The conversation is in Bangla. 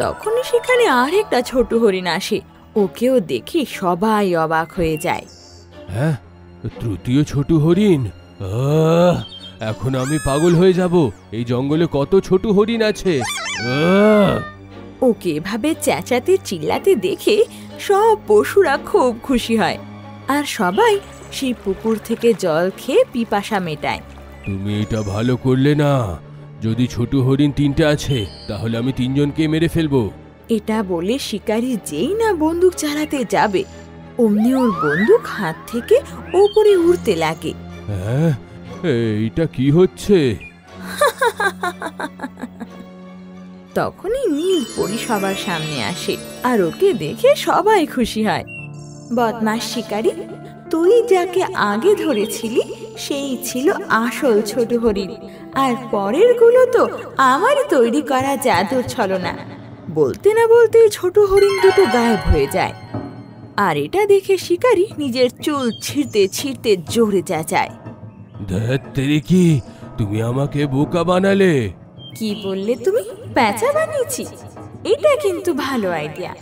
তখনই সেখানে আরেকটা ছোট হরিণ আসে। ওকেও দেখে সবাই অবাক হয়ে যায়। হ্যাঁ, তৃতীয় ছোট হরিণ। এখন আমি পাগল হয়ে যাব। এই জঙ্গলে কত ছোট হরিণ আছে। ওকে এভাবে চেঁচাতে চিল্লাতে দেখে সব পশুরা খুব খুশি হয়, আর সবাই সেই পুকুর থেকে জল খেয়ে পিপাসা মেটায়। তুমি এটা ভালো করলে না। যদি ছোট হরিণ 3টে আছে তাহলে আমি 3জনকে মেরে ফেলবো। এটা বলে শিকারী যেই না বন্দুক চালাতে যাবে, অমনি ওর বন্দুক হাত থেকে ওপরে উড়তে লাগে। হ্যাঁ, এইটা কি হচ্ছে? তখনই নীল পরী সবার সামনে আসে, আর ওকে দেখে সবাই খুশি হয়। বদমাস শিকারী, তুই যাকে আগে ধরেছিলি সেই ছিল আসল ছোট হরিণ, আর পরের গুলো তো আমার তৈরি করা জাদুর ছলনা। বলতে না বলতে ছোট হরিণ দুটো গায়েব হয়ে যায়। আর এটা দেখে শিকারী নিজের চুল ছিঁড়তে ছিঁড়তে জোরে চেঁচায়। ধ্যাৎ তেরি, তুমি আমাকে বোকা বানালে। কি বললে তুমি? প্যাঁচা বানিয়েছি? এটা কিন্তু ভালো আইডিয়া।